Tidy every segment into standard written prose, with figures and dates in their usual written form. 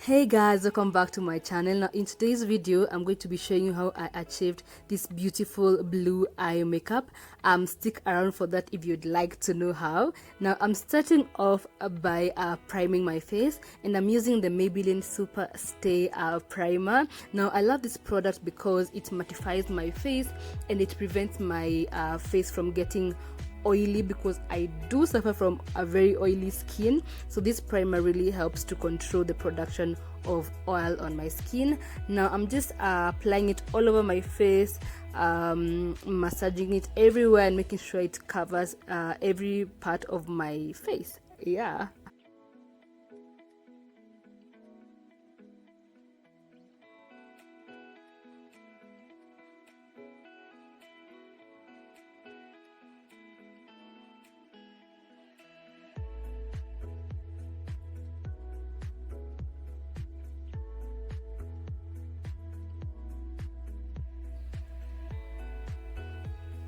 Hey guys, welcome back to my channel. Now in today's video I'm going to be showing you how I achieved this beautiful blue eye makeup. Stick around for that if you'd like to know how. Now I'm starting off by priming my face, and I'm using the Maybelline Super Stay primer. Now I love this product because it mattifies my face and it prevents my face from getting oily, because I do suffer from a very oily skin. So this primer really helps to control the production of oil on my skin. Now I'm just applying it all over my face, massaging it everywhere and making sure it covers every part of my face. Yeah.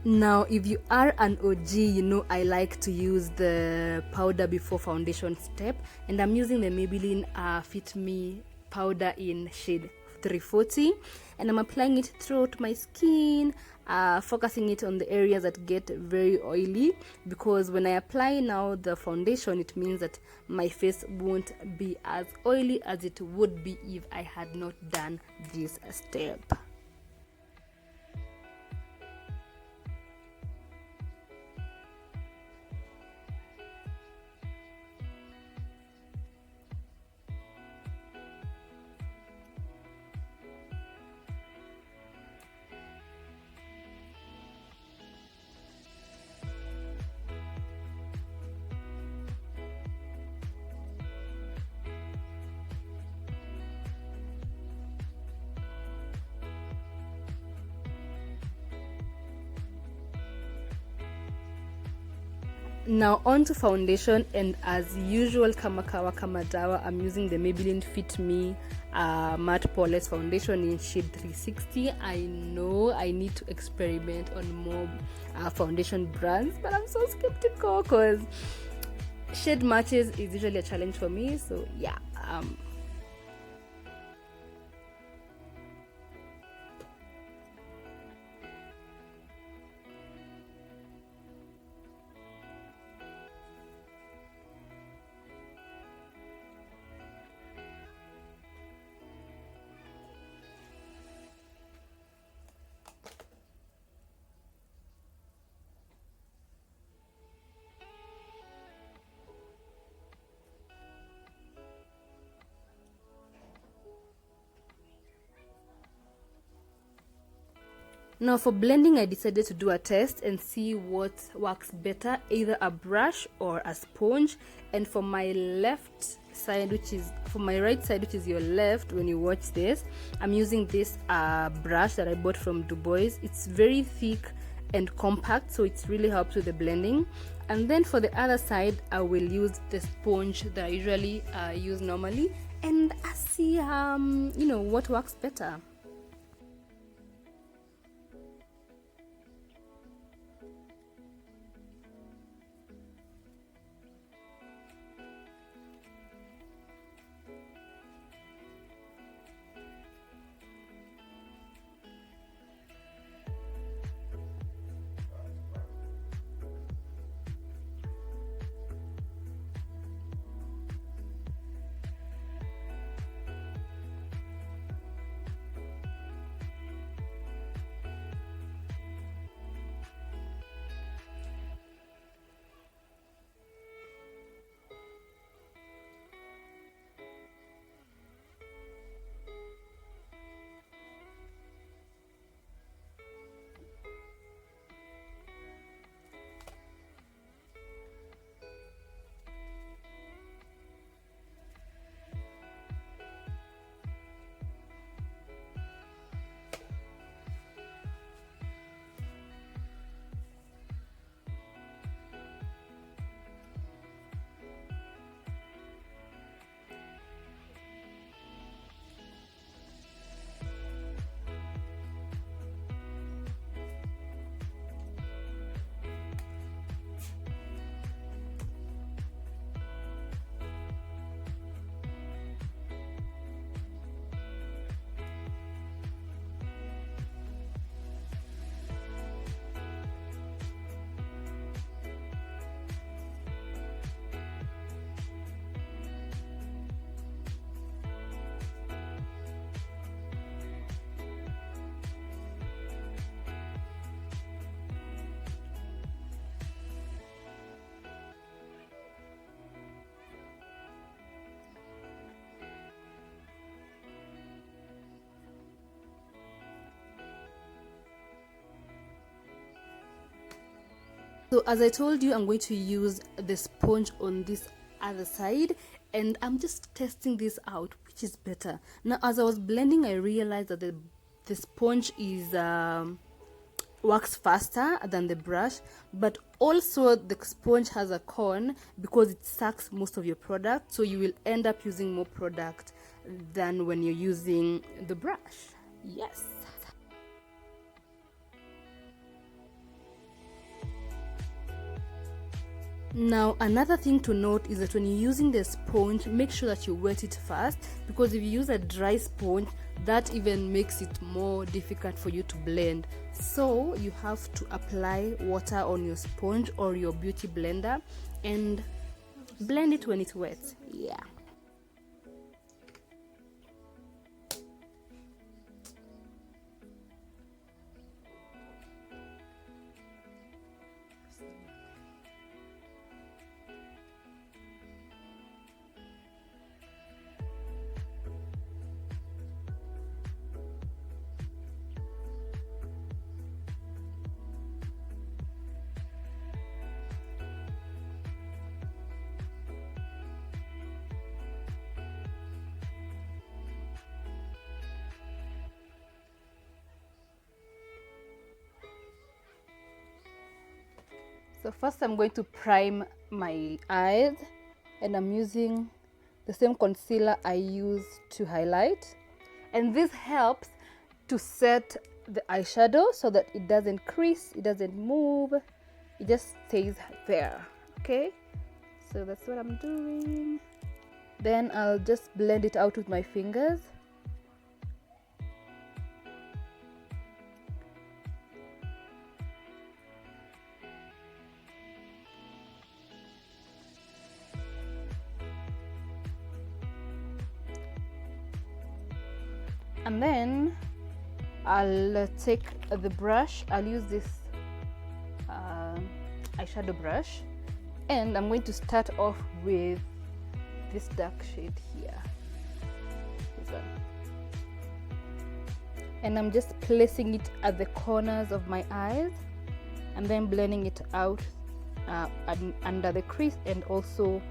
Now if you are an OG, you know I like to use the powder before foundation step, and I'm using the Maybelline Fit Me powder in shade 340, and I'm applying it throughout my skin, focusing it on the areas that get very oily, because when I apply now the foundation, it means that my face won't be as oily as it would be if I had not done this step. Now on to foundation, and as usual, kama dawa, I'm using the Maybelline Fit Me matte poreless foundation in shade 360. I know I need to experiment on more foundation brands, but I'm so skeptical because shade matches is usually a challenge for me. So yeah. Now for blending, I decided to do a test and see what works better, either a brush or a sponge. And for my left side, for my right side, which is your left when you watch this, I'm using this brush that I bought from Du Bois. It's very thick and compact, so it really helps with the blending. And then for the other side, I will use the sponge that I usually use normally, and I see what works better. So as I told you, I'm going to use the sponge on this other side, and I'm just testing this out, which is better. Now as I was blending, I realized that the sponge is works faster than the brush, but also the sponge has a con because it sucks most of your product, so you will end up using more product than when you're using the brush. Yes. Now another thing to note is that when you're using the sponge, make sure that you wet it first, because if you use a dry sponge, that even makes it more difficult for you to blend. So you have to apply water on your sponge or your beauty blender and blend it when it's wet. Yeah. So first I'm going to prime my eyes, and I'm using the same concealer I use to highlight, and this helps to set the eyeshadow so that it doesn't crease, it doesn't move, it just stays there. Okay, so that's what I'm doing. Then I'll just blend it out with my fingers. And then I'll take the brush. I'll use this eyeshadow brush, and I'm going to start off with this dark shade here, this one, and I'm just placing it at the corners of my eyes and then blending it out under the crease and also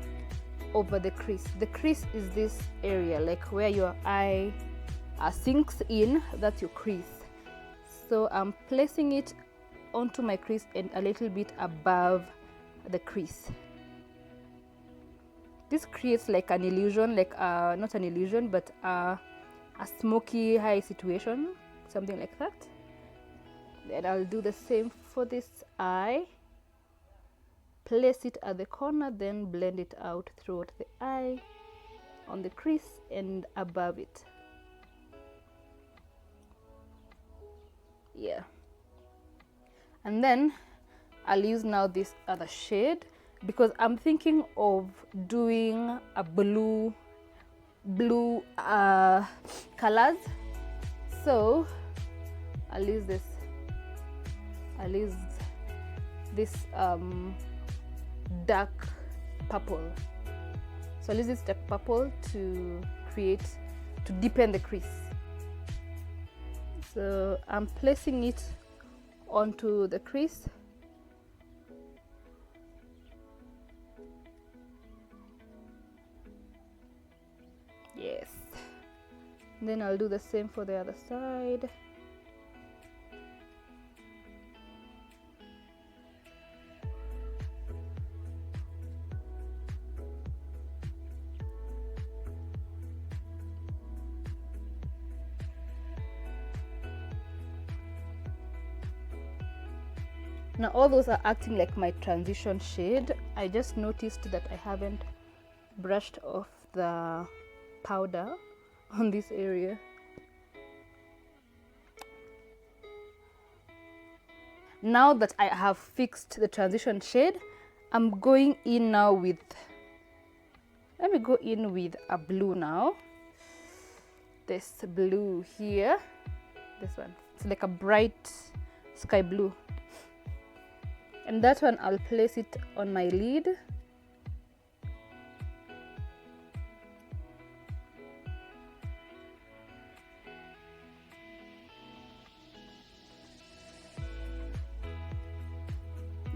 over the crease. The crease is this area, like where your eye sinks in, that's your crease. So I'm placing it onto my crease and a little bit above the crease. This creates like an illusion, like not an illusion, but a smoky eye situation, something like that. Then I'll do the same for this eye. Place it at the corner, then blend it out throughout the eye, on the crease and above it. Yeah. And then I'll use now this other shade because I'm thinking of doing a blue colors. So I'll use this dark purple. So I'll use this dark purple to deepen the crease. So I'm placing it onto the crease. Yes. And then I'll do the same for the other side. Now all those are acting like my transition shade. I just noticed that I haven't brushed off the powder on this area. Now that I have fixed the transition shade, I'm going in now with, let me go in with a blue now. This blue here, this one, it's like a bright sky blue. And that one I'll place it on my lid.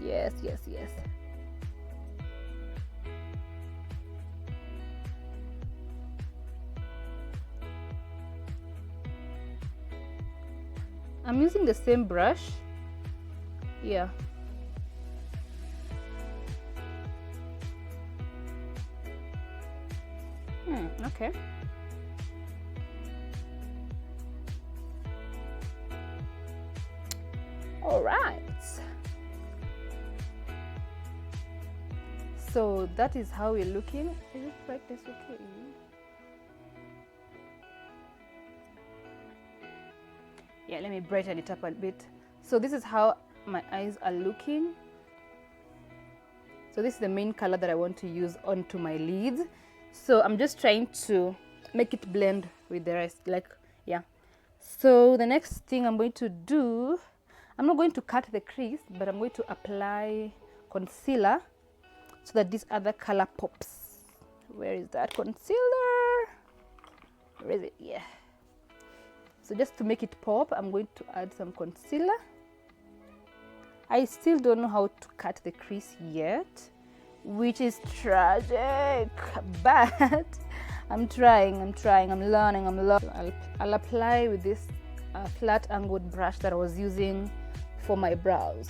Yes, yes, yes. I'm using the same brush. Yeah. Okay. All right. So that is how we're looking. Is it brightness okay? Yeah, let me brighten it up a bit. So this is how my eyes are looking. So this is the main color that I want to use onto my lids. So I'm just trying to make it blend with the rest, like, yeah. So the next thing I'm going to do, I'm not going to cut the crease, but I'm going to apply concealer so that this other color pops. Where is that concealer? Where is it? Yeah. So just to make it pop, I'm going to add some concealer. I still don't know how to cut the crease yet, which is tragic, but I'm trying, I'm learning. I'll apply with this flat angled brush that I was using for my brows.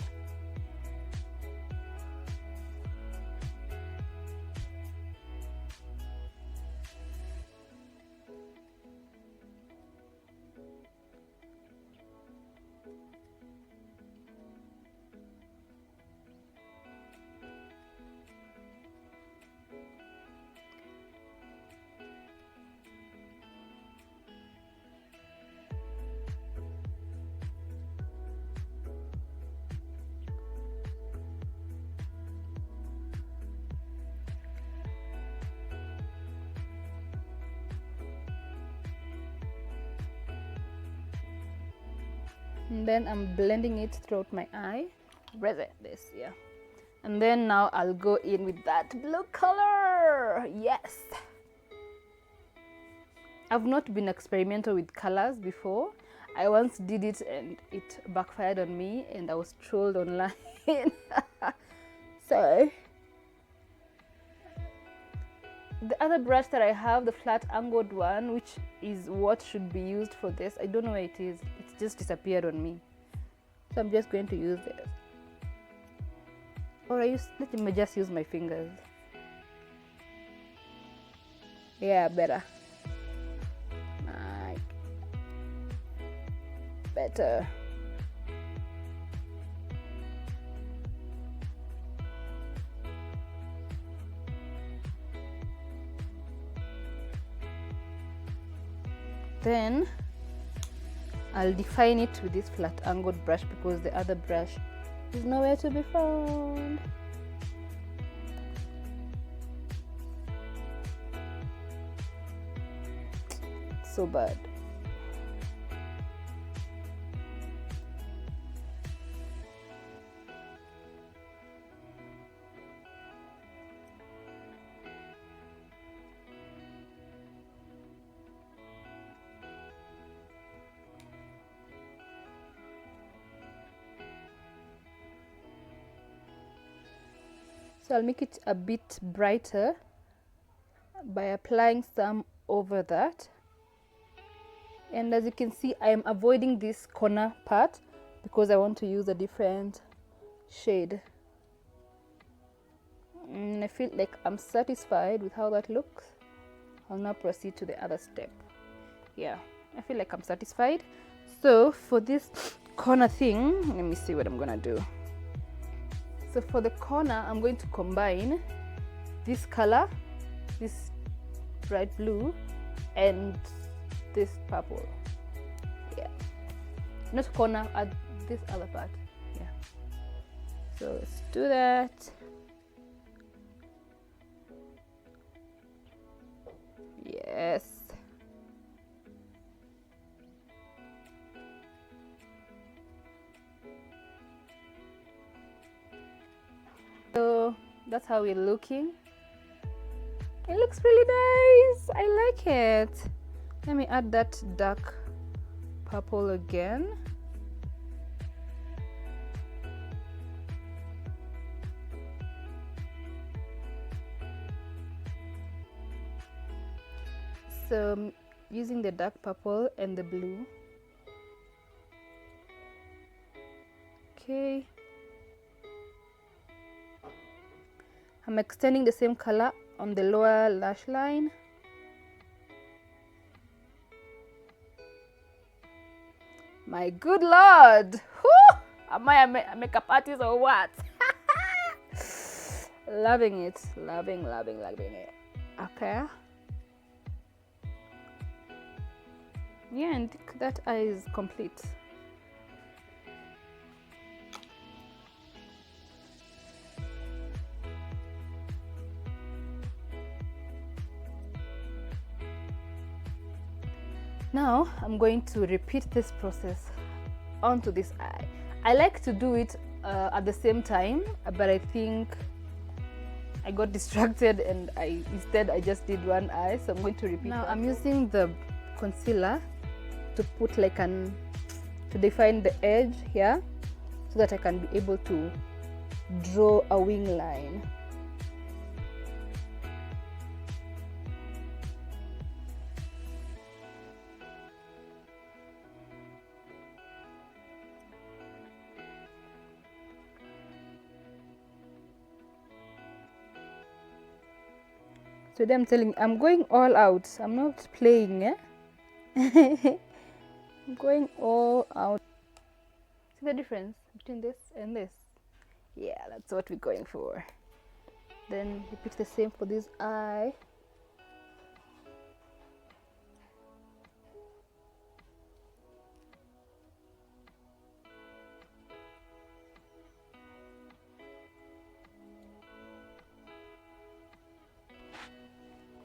And then I'm blending it throughout my eye. Where's it? This, yeah. And then now I'll go in with that blue color. Yes. I've not been experimental with colors before. I once did it and it backfired on me and I was trolled online. So the other brush that I have, the flat angled one, which is what should be used for this, I don't know where it is. It's just disappeared on me. So I'm just going to use this. Or let me just use my fingers. Yeah, better. Like, better. Then I'll define it with this flat angled brush because the other brush is nowhere to be found. So bad. So I'll make it a bit brighter by applying some over that. And as you can see, I am avoiding this corner part because I want to use a different shade. And I feel like I'm satisfied with how that looks. I'll now proceed to the other step. Yeah, I feel like I'm satisfied. So for this corner thing, let me see what I'm gonna do. So for the corner, I'm going to combine this color, this bright blue, and this purple. Yeah, not corner, at this other part. Yeah, so let's do that. Yes. So that's how we're looking. It looks really nice. I like it. Let me add that dark purple again. So I'm using the dark purple and the blue. Okay, I'm extending the same color on the lower lash line. My good lord, whew! Am I a makeup artist or what? Loving it, loving it. Okay, yeah, and that eye is complete. Now I'm going to repeat this process onto this eye. I like to do it at the same time, but I think I got distracted and instead I just did one eye, so I'm going to repeat. Now I'm using the concealer to put like to define the edge here, so that I can be able to draw a wing line. So then I'm telling you, I'm going all out. I'm not playing, eh? I'm going all out. See the difference between this and this? Yeah, that's what we're going for. Then repeat the same for this eye.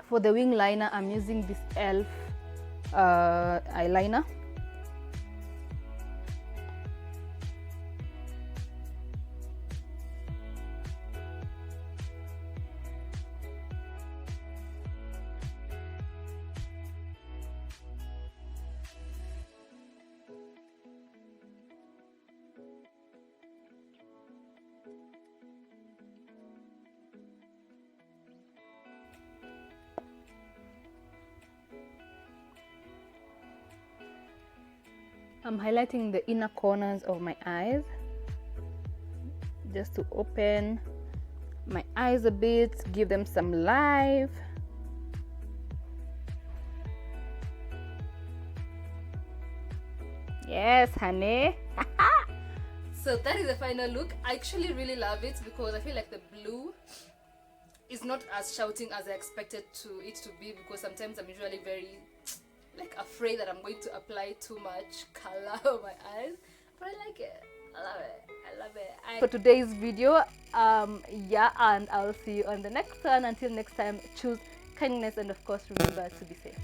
For the wing liner, I'm using this e.l.f. eyeliner. I'm highlighting the inner corners of my eyes just to open my eyes a bit, give them some life. Yes, honey. So that is the final look. I actually really love it because I feel like the blue is not as shouting as I expected it to be, because sometimes I'm usually very like afraid that I'm going to apply too much color on my eyes, but I like it. I love it. I love it. For today's video, yeah, and I'll see you on the next one. Until next time, choose kindness and of course remember to be safe.